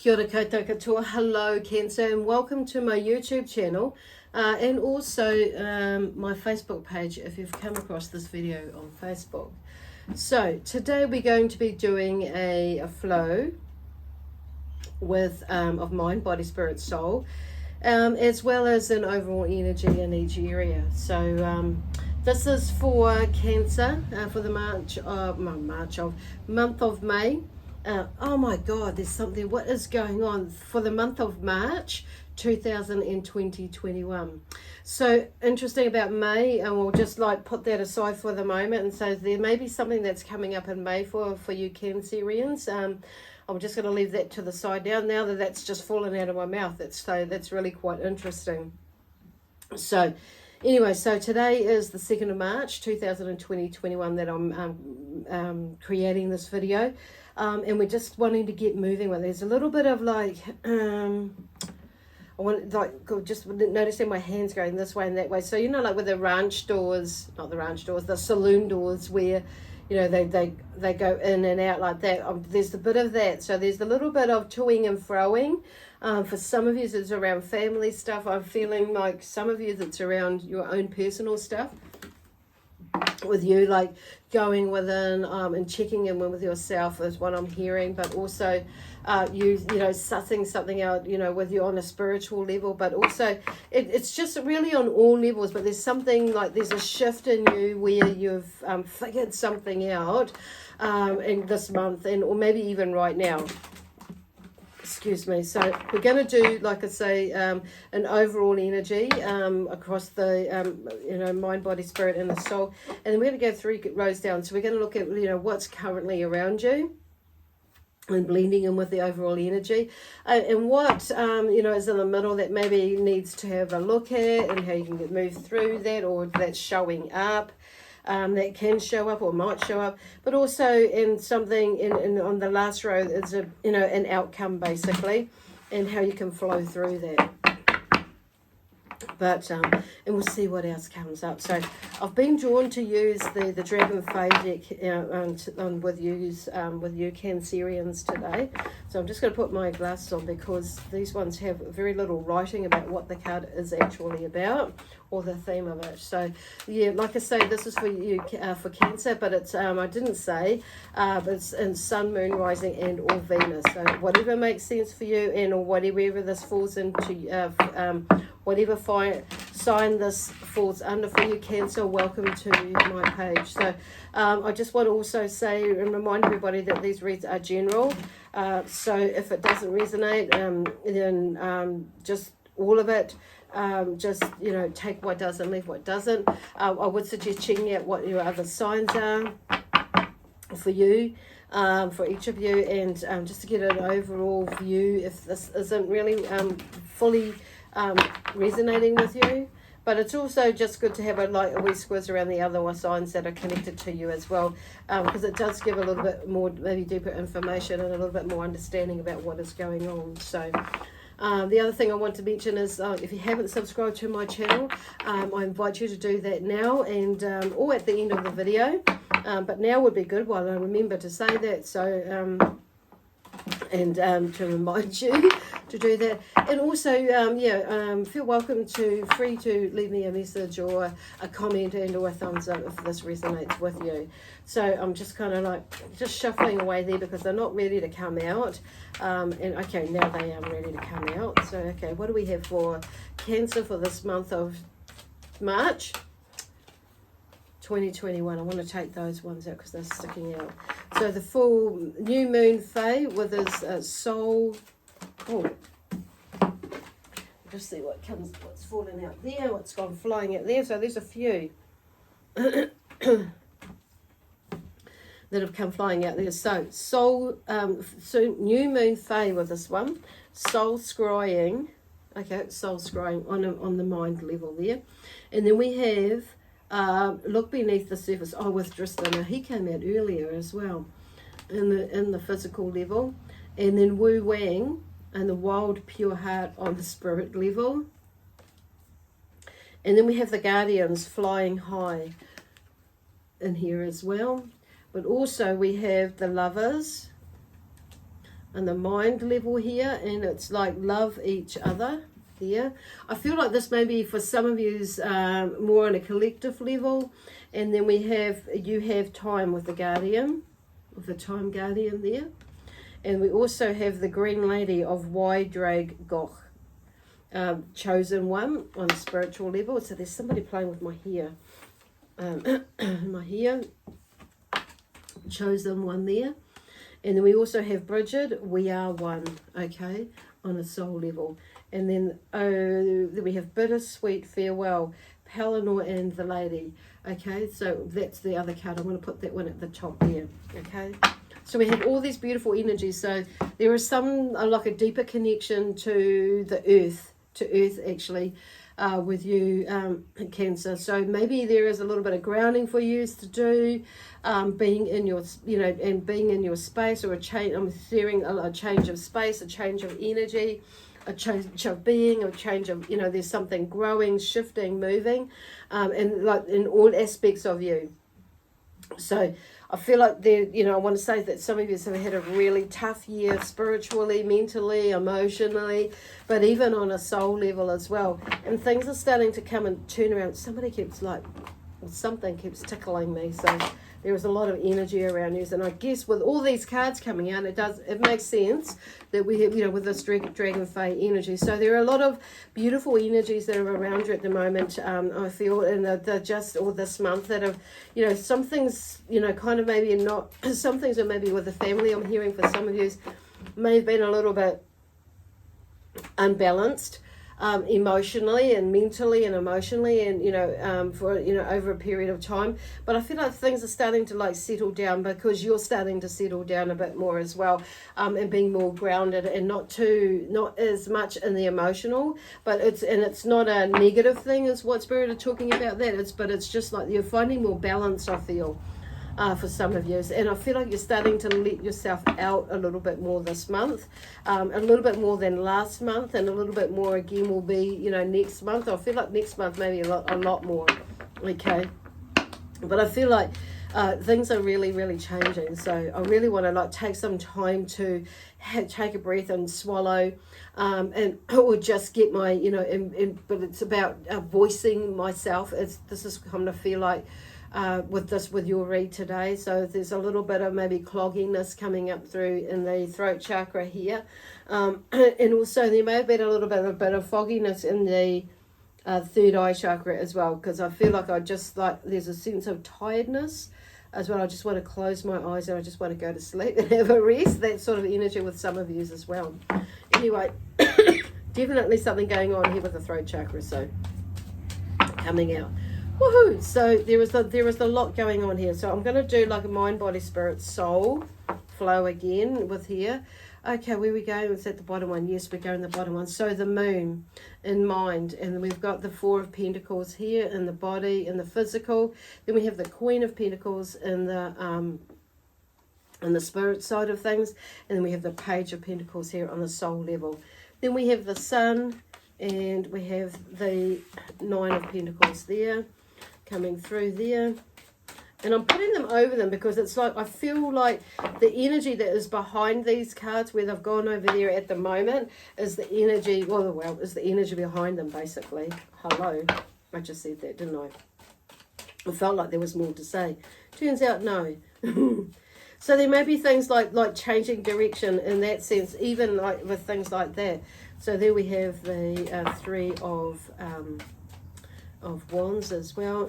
Kia ora koutou katoa. Hello Cancer, and welcome to my YouTube channel and also my Facebook page if you've come across this video on Facebook. So today we're going to be doing a flow with of mind, body, spirit, soul, as well as an overall energy in each area. So this is for Cancer for the month of May. Oh my God, there's something, what is going on for the month of March 2021. So interesting about May, and we'll just like put that aside for the moment, and so there may be something that's coming up in May for you Cancerians. I'm just going to leave that to the side now that that's just fallen out of my mouth. That's really quite interesting. So anyway, so today is the 2nd of March 2021 that I'm creating this video. And we're just wanting to get moving with it. There's a little bit of like, I want just noticing my hands going this way and that way. So, you know, like with the ranch doors, not the ranch doors, the saloon doors where, you know, they go in and out like that. There's a bit of that. So there's a little bit of toing and froing. For some of you, it's around family stuff. I'm feeling like some of you, that's around your own personal stuff. With you like going within and checking in with yourself is what I'm hearing, but also you know, sussing something out, you know, with you on a spiritual level, but also it's just really on all levels. But there's something like there's a shift in you where you've figured something out in this month, and or maybe even right now. Excuse me. So we're going to do, like I say, an overall energy across the, you know, mind, body, spirit, and the soul. And then we're going to go 3 rows down. So we're going to look at, you know, what's currently around you and blending in with the overall energy. And what, you know, is in the middle that maybe needs to have a look at, and how you can move through that, or that's showing up. That can show up or might show up, but also in something in on the last row is a, you know, an outcome basically, and how you can flow through that. But and we'll see what else comes up. So I've been drawn to use the Dragon Fae deck with you Cancerians today. So I'm just going to put my glasses on, because these ones have very little writing about what the card is actually about, or the theme of it. So yeah, like I say, this is for you for Cancer, but it's I didn't say, but it's in Sun, Moon, Rising, and or Venus. So whatever makes sense for you, and or whatever this falls into, whatever sign this falls under for you Cancer, welcome to my page. So I just want to also say and remind everybody that these reads are general. So if it doesn't resonate, then just all of it, just, you know, take what does and leave what doesn't. I would suggest checking out what your other signs are for you, for each of you, and just to get an overall view if this isn't really fully resonating with you. But it's also just good to have a wee squiz around the other signs that are connected to you as well, because it does give a little bit more, maybe deeper information and a little bit more understanding about what is going on. So the other thing I want to mention is if you haven't subscribed to my channel, I invite you to do that now, and or at the end of the video, but now would be good while I remember to say that. So and to remind you to do that. And also feel free to leave me a message or a comment and or a thumbs up if this resonates with you. So I'm just kind of like just shuffling away there, because they're not ready to come out, and okay, now they are ready to come out. So okay, what do we have for Cancer for this month of March 2021? I want to take those ones out because they're sticking out. So the full new moon Fae with his soul. Oh, just see what's fallen out there, what's gone flying out there. So there's a few that have come flying out there. So soul, so new moon Fae with this one, soul scrying. Okay, soul scrying on the mind level there, and then we have. Look beneath the surface. Oh, with Tristan, now he came out earlier as well, in the physical level, and then Wu Wang and the wild pure heart on the spirit level, and then we have the guardians flying high in here as well. But also we have the lovers and the mind level here, and it's like love each other there. I feel like this may be for some of you more on a collective level, and then you have time with the guardian, with the time guardian there, and we also have the green lady of Waidrag Goch, chosen one on a spiritual level. So there's somebody playing with my hair, my hair, chosen one there. And then we also have Bridget, we are one, okay, on a soul level. And then we have Bittersweet Farewell, Palinor and the Lady, okay. So that's the other card. I'm going to put that one at the top there, okay. So we have all these beautiful energies. So there is some, like a deeper connection to the earth, actually, with you, Cancer. So maybe there is a little bit of grounding for you to do, being in your, and being in your space, or a change. I'm hearing a change of space, a change of energy, a change of being, a change of, there's something growing, shifting, moving, and like in all aspects of you. So I feel like I want to say that some of you have had a really tough year spiritually, mentally, emotionally, but even on a soul level as well. And things are starting to come and turn around. Something keeps tickling me. So there is a lot of energy around you. And I guess with all these cards coming out, it makes sense that we have, with this Dragon Fae energy. So there are a lot of beautiful energies that are around you at the moment, I feel, and they're just, or this month, that have, some things, kind of maybe not, some things are maybe with the family. I'm hearing for some of you may have been a little bit unbalanced, emotionally and mentally and emotionally, and for over a period of time. But I feel like things are starting to like settle down, because you're starting to settle down a bit more as well, and being more grounded, and not as much in the emotional. But it's not a negative thing, is what Spirit are talking about. But it's just like you're finding more balance, I feel. For some of you, and I feel like you're starting to let yourself out a little bit more this month, a little bit more than last month, and a little bit more again will be next month. I feel like next month maybe a lot more, okay. But I feel like things are really, really changing. So I really want to take some time to take a breath and swallow, or just get my but it's about voicing myself. This is kind of feel like. With your read today. So there's a little bit of maybe clogginess coming up through in the throat chakra here, and also there may have been a little bit of fogginess in the third eye chakra as well, because I feel like there's a sense of tiredness as well. I just want to close my eyes and I just want to go to sleep and have a rest. That sort of energy with some of you as well. Anyway, definitely something going on here with the throat chakra, so coming out. Woohoo! So there is a lot going on here. So I'm going to do like a mind, body, spirit, soul flow again with here. Okay, where we go? It's at the bottom one. Yes, we're going the bottom one. So the moon in mind, and then we've got the Four of Pentacles here in the body, in the physical. Then we have the Queen of Pentacles in the spirit side of things, and then we have the Page of Pentacles here on the soul level. Then we have the Sun, and we have the Nine of Pentacles there. Coming through there, and I'm putting them over them because it's like I feel like the energy that is behind these cards, where they've gone over there at the moment, is the energy. Is the energy behind them basically. Hello, I just said that, didn't I? I felt like there was more to say. Turns out no. So there may be things like changing direction in that sense, even like with things like that. So there we have the Three of Wands as well.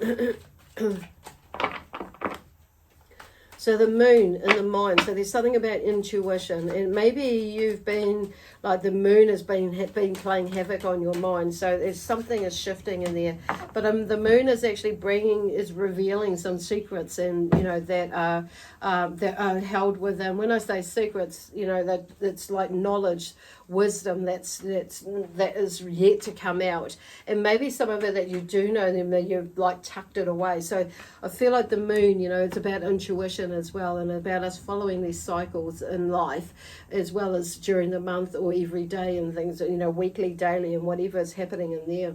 So the moon in the mind. So there's something about intuition, and maybe you've been like the moon has been playing havoc on your mind. So there's something is shifting in there. But the moon is actually revealing some secrets, and that are held within. When I say secrets, that it's like knowledge, wisdom that is yet to come out, and maybe some of it that you do know, then you've like tucked it away. So I feel like the moon, it's about intuition as well, and about us following these cycles in life, as well as during the month or every day and things, weekly, daily, and whatever is happening in there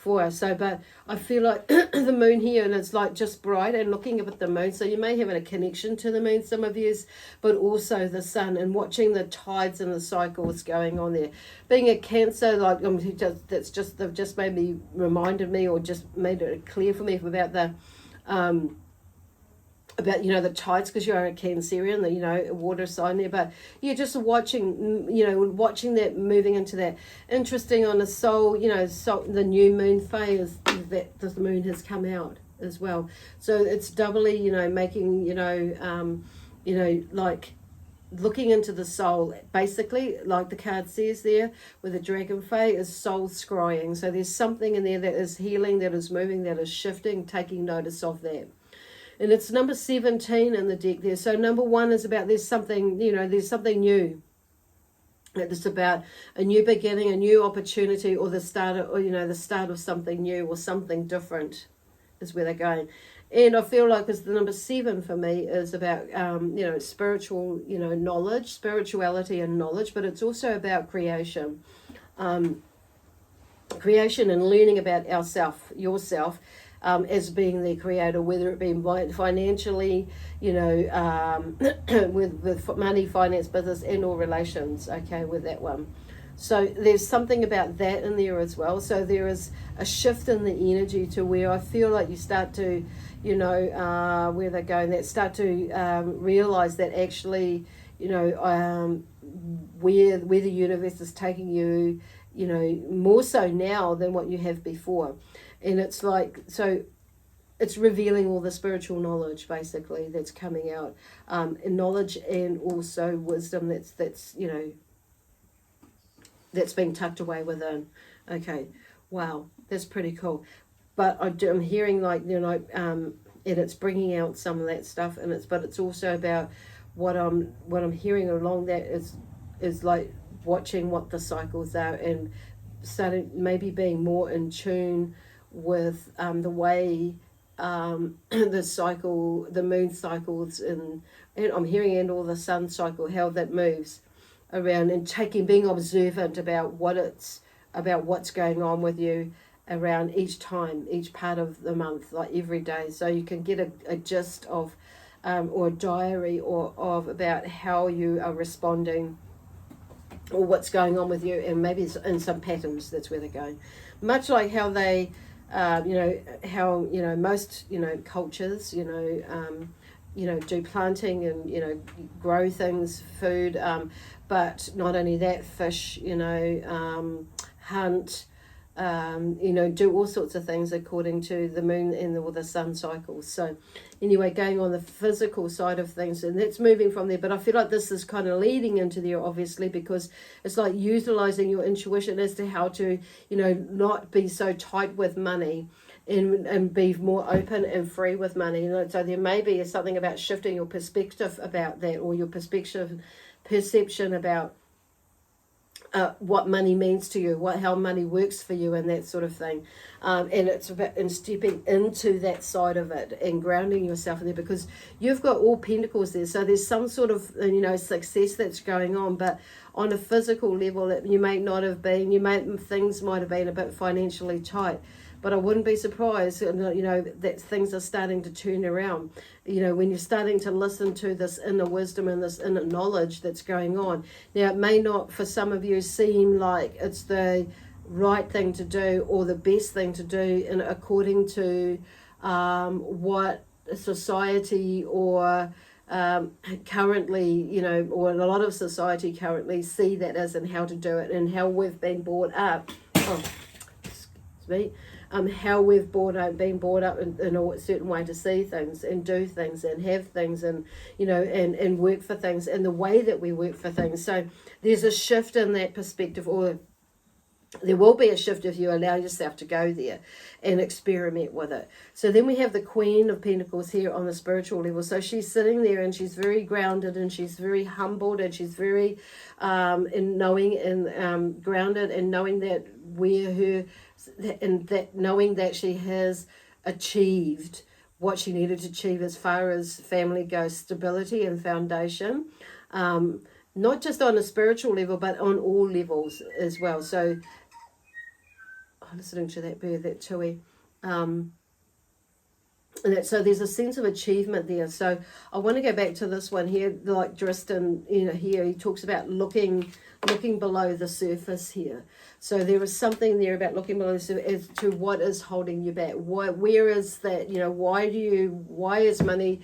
for us. So, but I feel like the moon here, and it's like just bright and looking up at the moon. So you may have a connection to the moon, some of you, but also the sun, and watching the tides and the cycles going on there. Being a Cancer, like they've just made me, reminded me, or just made it clear for me about the the tides, because you're a Cancerian, a water sign there. But you're just watching, watching that, moving into that. Interesting on the soul, the new moon phase, that the moon has come out as well. So it's doubly, making, like looking into the soul, basically, like the card says there with the dragon fae, is soul scrying. So there's something in there that is healing, that is moving, that is shifting, taking notice of that. And it's number 17 in the deck there. So number 1 is about there's something new. It's about a new beginning, a new opportunity, or the start of, the start of something new or something different is where they're going. And I feel like the number 7 for me is about, spiritual, knowledge, spirituality and knowledge, but it's also about creation. Creation and learning about yourself, as being the creator, whether it be financially, with money, finance, business, and or relations, okay, with that one. So there's something about that in there as well. So there is a shift in the energy to where I feel like you start to, where they're going, that start to realize that actually, where the universe is taking you, more so now than what you have before. And it's like, so it's revealing all the spiritual knowledge, basically, that's coming out. And knowledge and also wisdom that's being tucked away within. Okay, wow, that's pretty cool. But I'm hearing and it's bringing out some of that stuff, but it's also about what I'm hearing along that is like watching what the cycles are, and starting maybe being more in tune with the way the moon cycles, and I'm hearing, and all the sun cycle, how that moves around, and being observant about what's going on with you around each part of the month, like every day, so you can get a gist of or a diary of about how you are responding, or what's going on with you, and maybe it's in some patterns. That's where they're going, much like how they most cultures do planting and grow things, food, but not only that, fish, hunt, do all sorts of things according to the moon and the sun cycles. So anyway, going on the physical side of things, and that's moving from there. But I feel like this is kind of leading into there, obviously, because it's like utilizing your intuition as to how to, not be so tight with money, and be more open and free with money. So there may be something about shifting your perspective about that, or your perception about what money means to you, how money works for you, and that sort of thing. And it's about stepping into that side of it and grounding yourself in there, because you've got all pentacles there. So there's some sort of success that's going on, but on a physical level, you may not have been. Things might have been a bit financially tight. But I wouldn't be surprised, that things are starting to turn around. When you're starting to listen to this inner wisdom and this inner knowledge that's going on. Now, it may not, for some of you, seem like it's the right thing to do or the best thing to do, and according to what society or currently, or a lot of society currently see that as, and how to do it, and how we've been brought up. Excuse me. How we've been brought up in a certain way to see things and do things and have things, and and work for things, and the way that we work for things. So there's a shift in that perspective, or there will be a shift if you allow yourself to go there and experiment with it. So then we have the Queen of Pentacles here on the spiritual level. So she's sitting there, and she's very grounded, and she's very humbled, and she's very in knowing and grounded, and knowing that knowing that she has achieved what she needed to achieve as far as family goes, stability and foundation, not just on a spiritual level, but on all levels as well. So listening to that bird, that tui. So there's a sense of achievement there. So I want to go back to this one here, like Dristan, here he talks about looking below the surface here. So there is something there about looking below the surface as to what is holding you back. Where is that, why is money,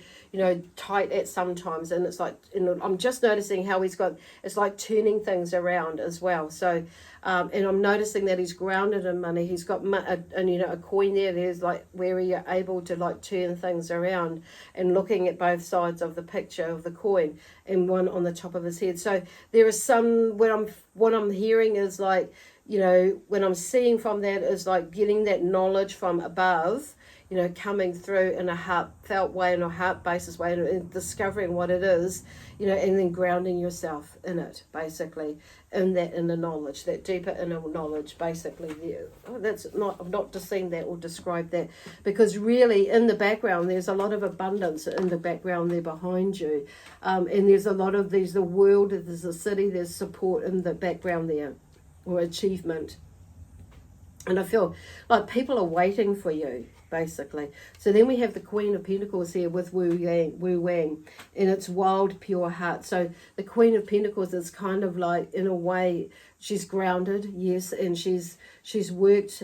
tight at sometimes? And it's like, I'm just noticing how it's like turning things around as well. So, and I'm noticing that he's grounded in money. He's got a coin there. There's like where you're able to like turn things around and looking at both sides of the picture of the coin and one on the top of his head. So there is what I'm hearing is like, when I'm seeing from that is like getting that knowledge from above, coming through in a heartfelt way, in a heart basis way, and discovering what it is, and then grounding yourself in it, basically, in that inner knowledge, that deeper inner knowledge, basically. I'm not just saying that or describe that, because really in the background, there's a lot of abundance in the background there behind you. And there's a lot of the world, there's a city, there's support in the background there, or achievement. And I feel like people are waiting for you, basically. So then we have the Queen of Pentacles here with Wu Wang, and it's wild, pure heart. So the Queen of Pentacles is kind of like, in a way, she's grounded, yes, and she's worked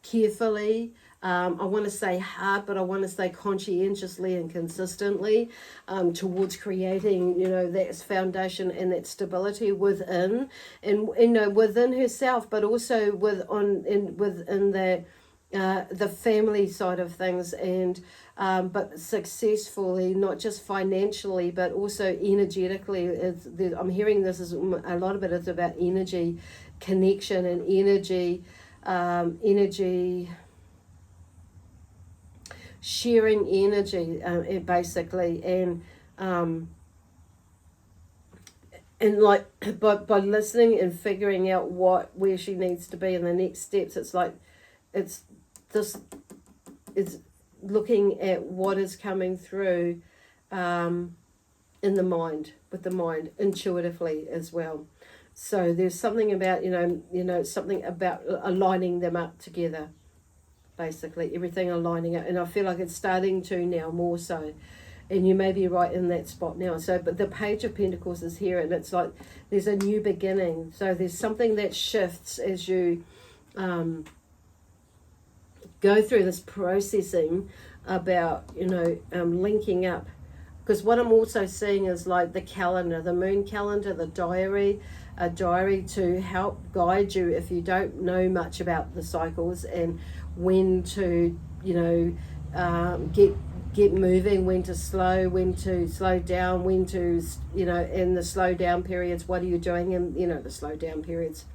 carefully. I want to say hard, but I want to say conscientiously and consistently towards creating, that foundation and that stability within, and within herself, but also within the family side of things, and but successfully, not just financially, but also energetically. I'm hearing this is a lot of it is about energy, connection, and energy. Sharing energy, basically, and like by listening and figuring out where she needs to be in the next steps. It's like it's looking at what is coming through in the mind, with the mind, intuitively as well. So there's something about something about aligning them up together. Basically, everything aligning up, and I feel like it's starting to now more so, and you may be right in that spot now. So, but the Page of Pentacles is here, and it's like there's a new beginning. So there's something that shifts as you go through this processing about linking up. Because what I'm also seeing is like the calendar, the moon calendar, the diary, a diary to help guide you if you don't know much about the cycles, and when to get moving, when to slow down, when to in the slow down periods, what are you doing in the slow down periods,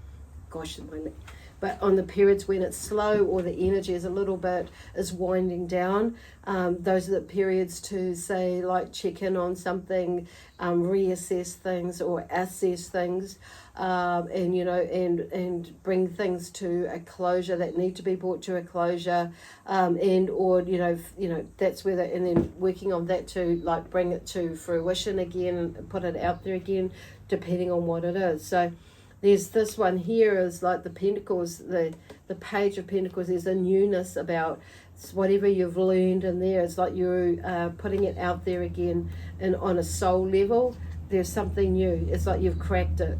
but on the periods when it's slow or the energy is a little bit is winding down, those are the periods to say, like, check in on something, reassess things or assess things, and bring things to a closure that need to be brought to a closure, that's where and then working on that to like bring it to fruition again and put it out there again, depending on what it is. So there's this one here is like the Pentacles, the Page of Pentacles. There's a newness about whatever you've learned in there. It's like you're putting it out there again, and on a soul level, there's something new. It's like you've cracked it,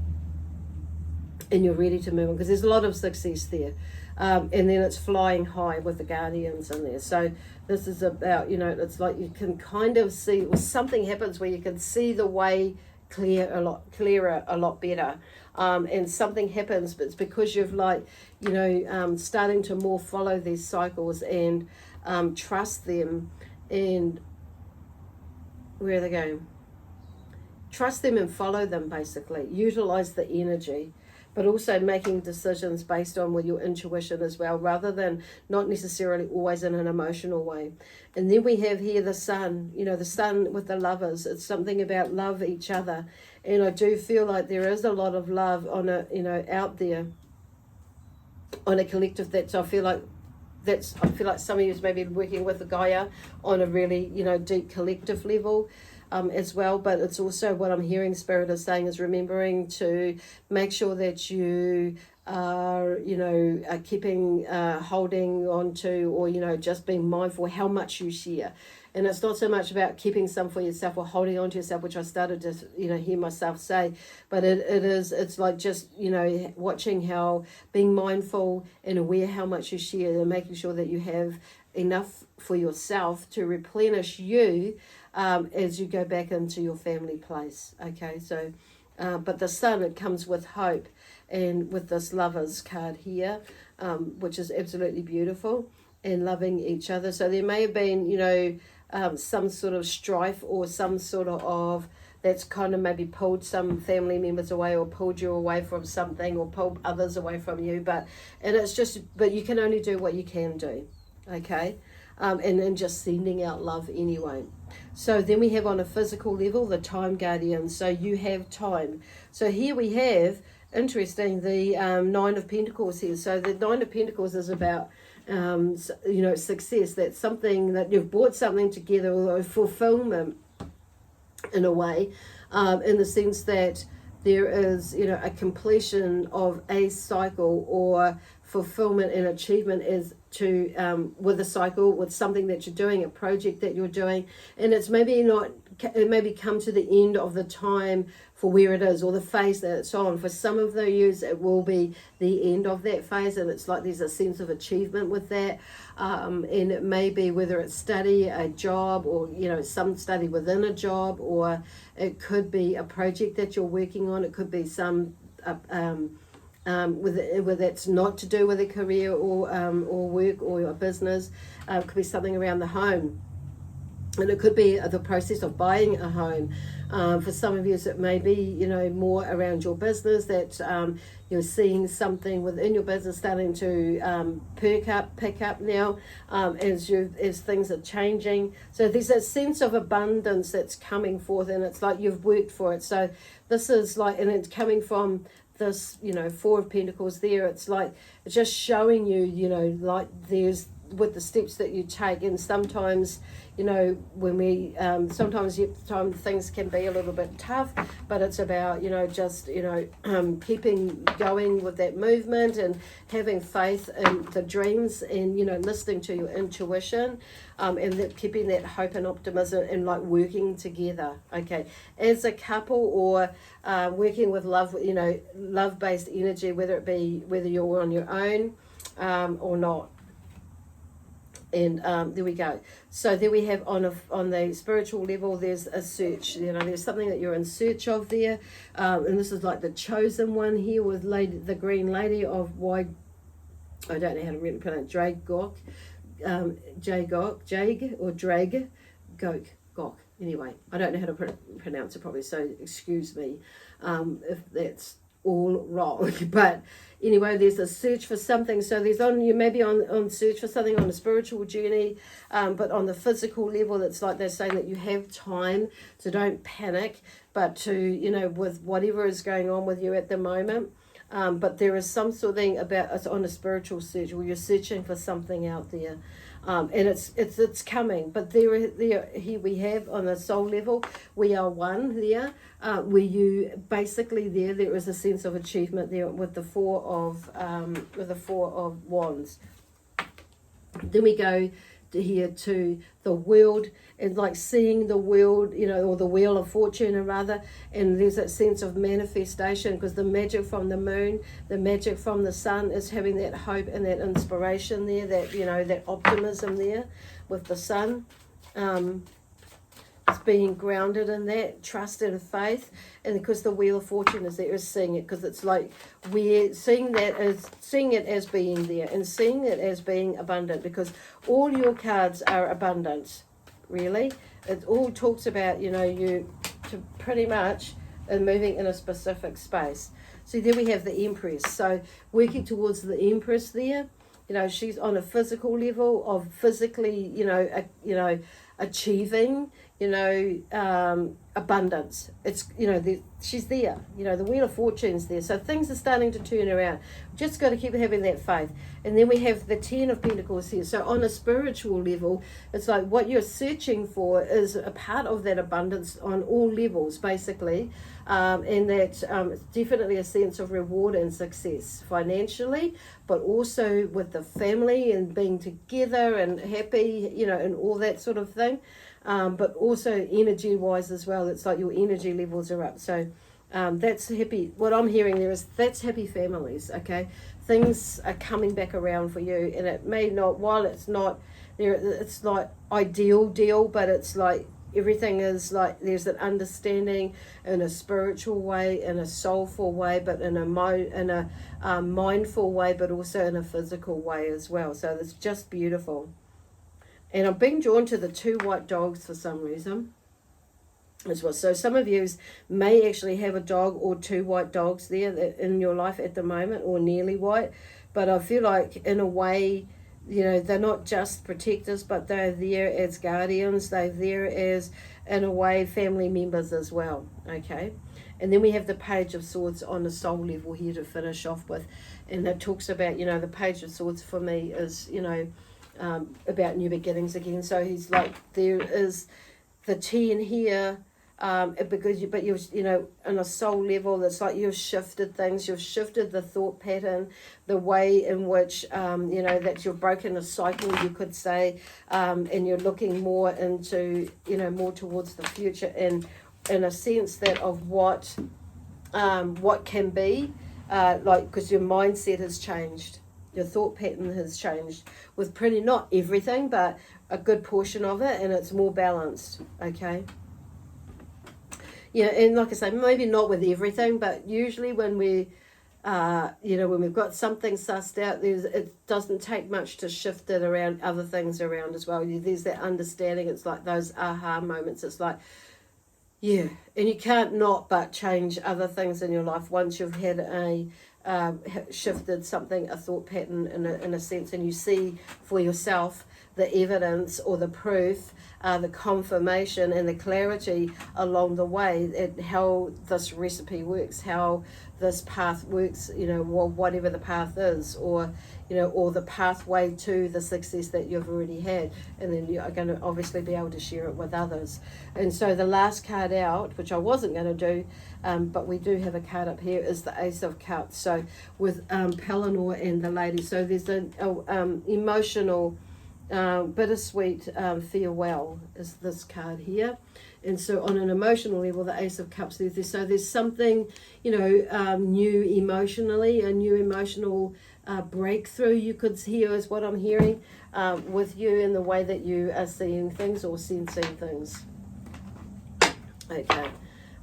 and you're ready to move on, because there's a lot of success there. And then it's flying high with the Guardians in there. So this is about, it's like you can kind of see, or something happens where you can see the way clearer, a lot better. And something happens, but it's because you've starting to more follow these cycles and trust them. And where are they going? Trust them and follow them, basically. Utilize the energy, but also making decisions based on with your intuition as well, rather than not necessarily always in an emotional way. And then we have here the Sun, the Sun with the lovers. It's something about love each other. And I do feel like there is a lot of love on out there on a collective. I feel like some of you may be working with the Gaia on a really, deep collective level. as well. But it's also what I'm hearing Spirit is saying is remembering to make sure that you are, keeping, holding on to, or, just being mindful how much you share. And it's not so much about keeping some for yourself or holding on to yourself, which I started to, hear myself say, but it's like just, watching how, being mindful and aware how much you share and making sure that you have enough for yourself to replenish you as you go back into your family place. Okay, so, but the sun, it comes with hope and with this Lovers card here, which is absolutely beautiful, and loving each other. So there may have been, some sort of strife or some sort of that's kind of maybe pulled some family members away or pulled you away from something or pulled others away from you. But you can only do what you can do, okay? And just sending out love anyway. So then we have on a physical level, the time guardian. So you have time. So here we have, interesting, the Nine of Pentacles here. So the Nine of Pentacles is about success. That's something that you've brought something together, or fulfillment in a way, in the sense that there is, a completion of a cycle or fulfillment and achievement is to with a cycle, with something that you're doing, a project that you're doing, and it maybe come to the end of the time for where it is or the phase that it's on. For some of the years it will be the end of that phase, and it's like there's a sense of achievement with that, and it may be whether it's study, a job, or some study within a job, or it could be a project that you're working on. It could be some whether it's not to do with a career or work or a business. It could be something around the home, and it could be the process of buying a home. For some of you, it may be more around your business, that you're seeing something within your business starting to pick up now, as things are changing. So there's a sense of abundance that's coming forth, and it's like you've worked for it. So this is like, and it's coming from this, Four of Pentacles there. It's like, it's just showing you, like there's, with the steps that you take. And sometimes, when we, sometimes things can be a little bit tough, but it's about, just, keeping going with that movement and having faith in the dreams, and, listening to your intuition, and that, keeping that hope and optimism, and like working together, okay, as a couple, or working with love, love-based energy, whether you're on your own or not. And there we go. So there we have on the spiritual level, there's a search. There's something that you're in search of there, and this is like the chosen one here with the Green Lady of I don't know how to really pronounce Gok, Gok. Anyway, I don't know how to pronounce it properly, so excuse me if that's all wrong. But anyway, there's a search for something. So you may be on search for something on a spiritual journey, but on the physical level, it's like they're saying that you have time, so don't panic, but to, with whatever is going on with you at the moment. But there is some sort of thing about it's on a spiritual search, where you're searching for something out there. And it's coming, but here we have on the soul level, we are one there, where you basically there is a sense of achievement there with the Four of Wands. Then we go here to the world, and like seeing the world, or the Wheel of Fortune, rather, and there's that sense of manifestation, because the magic from the moon, the magic from the sun is having that hope and that inspiration there, that that optimism there with the sun. It's being grounded in that trust and faith, and because the Wheel of Fortune is there, is seeing it, because it's like we're seeing it as being there, and seeing it as being abundant, because all your cards are abundance, really. It all talks about you to pretty much moving in a specific space. So there we have the Empress, so working towards the Empress there. She's on a physical level of physically achieving, you know, abundance. It's, you know, she's there. You know, the Wheel of Fortune's there. So things are starting to turn around. Just got to keep having that faith. And then we have the Ten of Pentacles here. So on a spiritual level, it's like what you're searching for is a part of that abundance on all levels, basically. And that it's definitely a sense of reward and success financially, but also with the family and being together and happy, you know, and all that sort of thing. But also energy wise as well, it's like your energy levels are up. So that's happy. What I'm hearing there is that's happy families. Okay, things are coming back around for you, and it may not, while it's not there, it's not ideal deal, but it's like everything is like there's an understanding in a spiritual way, in a soulful way, but in a mindful way, but also in a physical way as well. So it's just beautiful. And I'm being drawn to the two white dogs for some reason as well. So some of you may actually have a dog or two white dogs there in your life at the moment, or nearly white. But I feel like in a way, you know, they're not just protectors, but they're there as guardians. They're there as, in a way, family members as well. Okay. And then we have the Page of Swords on the soul level here to finish off with. And it talks about, you know, the Page of Swords for me is, you know, about new beginnings again. So he's like, there is the 10 here, because you know, on a soul level, it's like you've shifted things, you've shifted the thought pattern, the way in which, you know, that you've broken a cycle, you could say, and you're looking more into, you know, more towards the future, and in a sense that of what can be, like, because your mindset has changed. Your thought pattern has changed with pretty, not everything, but a good portion of it, and it's more balanced, okay? Yeah, and like I say, maybe not with everything, but usually when we, you know, when we've got something sussed out, it doesn't take much to shift it around, other things around as well. There's that understanding. It's like those aha moments. It's like, yeah, and you can't not but change other things in your life once you've had shifted something, a thought pattern in a sense, and you see for yourself the evidence or the proof, the confirmation and the clarity along the way, how this recipe works, how this path works, you know, whatever the path is, or, you know, or the pathway to the success that you've already had, and then you're going to obviously be able to share it with others. And so the last card out, which I wasn't going to do, but we do have a card up here, is the Ace of Cups. So with Pellinor and the lady, so there's an emotional, bittersweet farewell is this card here. And so on an emotional level, the Ace of Cups, there's something, you know, new emotionally, a new emotional breakthrough, you could hear, is what I'm hearing, with you in the way that you are seeing things or sensing things. Okay.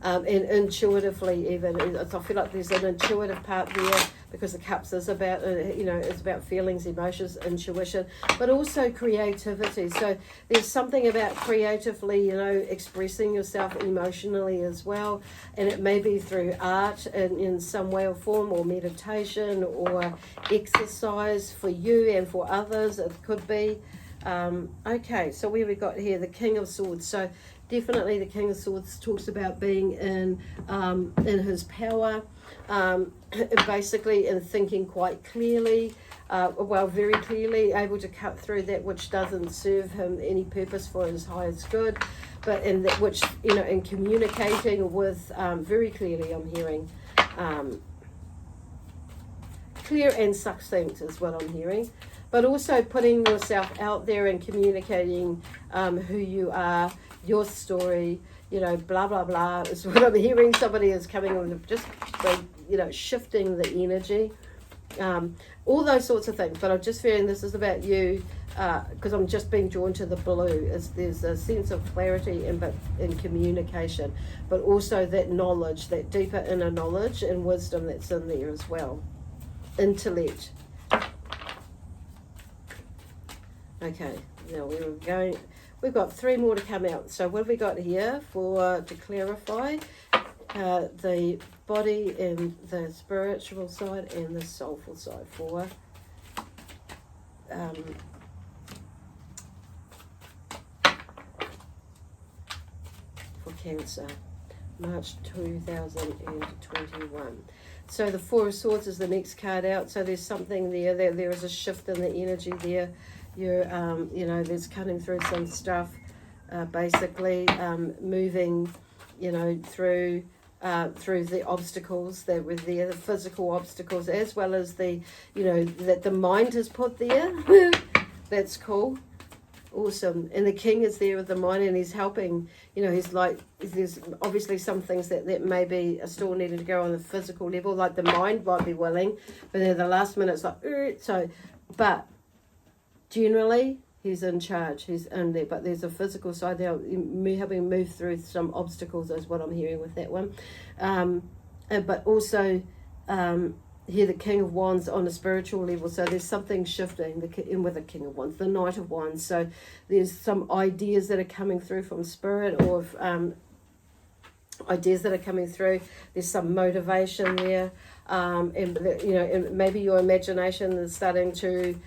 And intuitively, even, I feel like there's an intuitive part there, because the cups is about, you know, it's about feelings, emotions, intuition, but also creativity. So there's something about creatively, you know, expressing yourself emotionally as well, and it may be through art in some way or form, or meditation, or exercise for you and for others. It could be. Okay, so where we got here, the King of Swords. So definitely the King of Swords talks about being in his power, basically in thinking quite clearly, very clearly, able to cut through that which doesn't serve him any purpose for his highest good, but in that which, you know, in communicating with, very clearly, I'm hearing, clear and succinct is what I'm hearing, but also putting yourself out there and communicating who you are, your story, you know, blah, blah, blah, is what I'm hearing. Somebody is coming on, just, you know, shifting the energy, all those sorts of things. But I'm just feeling this is about you, because I'm just being drawn to the blue. There's a sense of clarity in communication, but also that knowledge, that deeper inner knowledge and wisdom that's in there as well. Intellect. Okay, now we've got 3 more to come out. So what have we got here to clarify? The body and the spiritual side and the soulful side for Cancer, March 2021. So the Four of Swords is the next card out. So there's something there. There is a shift in the energy there. You're, you know, there's cutting through some stuff. Basically, moving, you know, through the obstacles that were there, the physical obstacles, as well as the, you know, that the mind has put there. That's cool. Awesome. And the king is there with the mind, and he's helping, you know, he's like, there's obviously some things that maybe are still needing to go on the physical level, like the mind might be willing, but then the last minute it's like, so, but generally he's in charge, he's in there, but there's a physical side there, helping move through some obstacles is what I'm hearing with that one. But also, here the King of Wands on a spiritual level, so there's something shifting in with the King of Wands, the Knight of Wands. So there's some ideas that are coming through from spirit, or ideas that are coming through. There's some motivation there, and you know, and maybe your imagination is starting to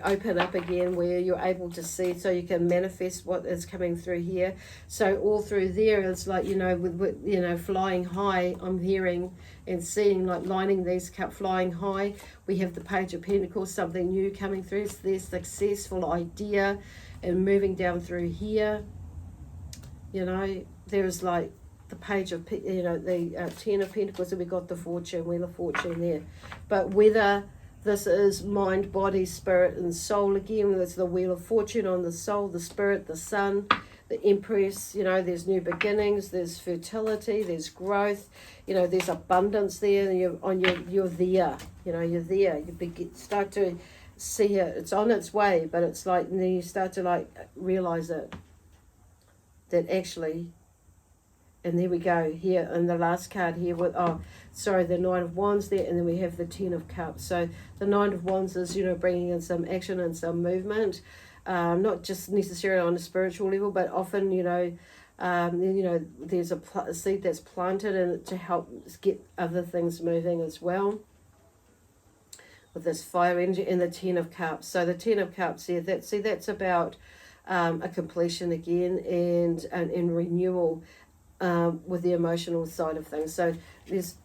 open up again, where you're able to see, so you can manifest what is coming through here. So all through there is like, you know, with you know, flying high. I'm hearing and seeing like lining these cups, flying high. We have the Page of Pentacles, something new coming through. So there's successful idea, and moving down through here, you know, there's like the Page of, you know, the Ten of Pentacles, and we got the Fortune, Wheel of Fortune there. But whether this is mind, body, spirit, and soul, again, there's the Wheel of Fortune on the soul, the spirit, the sun, the Empress, you know, there's new beginnings, there's fertility, there's growth, you know, there's abundance there, and you're there, you know, you're there. You start to see it, it's on its way, but it's like, and then you start to like realize it, that actually. And there we go here, and the last card here with, the Knight of Wands there, and then we have the Ten of Cups. So the Knight of Wands is, you know, bringing in some action and some movement, not just necessarily on a spiritual level, but often, you know, there's a seed that's planted and to help get other things moving as well. With this fire energy and the Ten of Cups. So the Ten of Cups here, that's about a completion again, and renewal. With the emotional side of things. So there's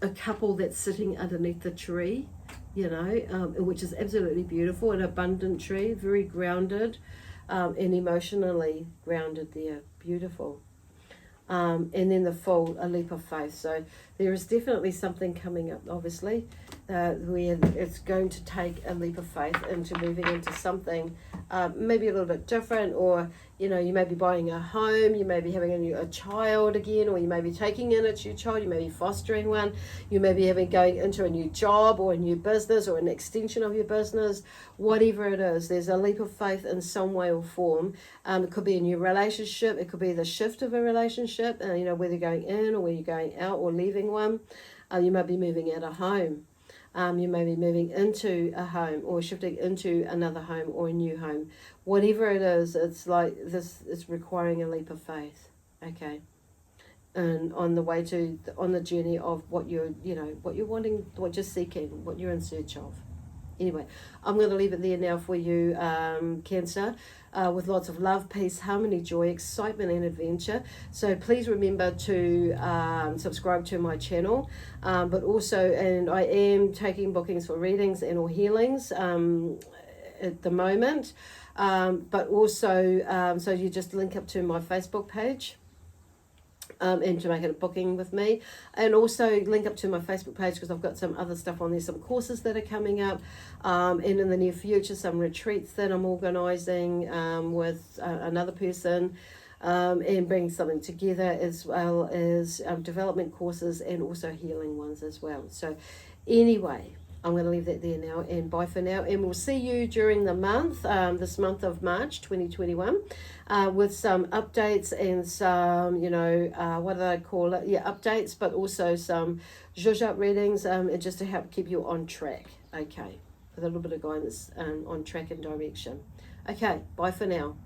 a couple that's sitting underneath the tree, you know, which is absolutely beautiful, an abundant tree, very grounded, and emotionally grounded there, beautiful. And then the Fool, a leap of faith. So there is definitely something coming up, obviously, where it's going to take a leap of faith into moving into something maybe a little bit different, or, you know, you may be buying a home, you may be having a child again, or you may be taking in a new child, you may be fostering one, you may be going into a new job or a new business or an extension of your business, whatever it is, there's a leap of faith in some way or form. It could be a new relationship, it could be the shift of a relationship, you know, whether you're going in or whether you're going out or leaving one. You might be moving out of home. You may be moving into a home, or shifting into another home or a new home. Whatever it is, it's like this, it's requiring a leap of faith, okay? And on the journey of what you're, you know, what you're wanting, what you're seeking, what you're in search of. Anyway, I'm going to leave it there now for you, Cancer, with lots of love, peace, harmony, joy, excitement, and adventure. So please remember to subscribe to my channel, but also, and I am taking bookings for readings and or healings at the moment, but also, so you just link up to my Facebook page. And to make it a booking with me, and also link up to my Facebook page, because I've got some other stuff on there, some courses that are coming up, and in the near future some retreats that I'm organising with another person, and bringing something together, as well as development courses and also healing ones as well. So anyway, I'm going to leave that there now, and bye for now, and we'll see you during the month, this month of March 2021, with some updates and some, you know, what do I call it? Yeah, updates, but also some zhuzh readings, just to help keep you on track, okay, with a little bit of guidance on track and direction. Okay, bye for now.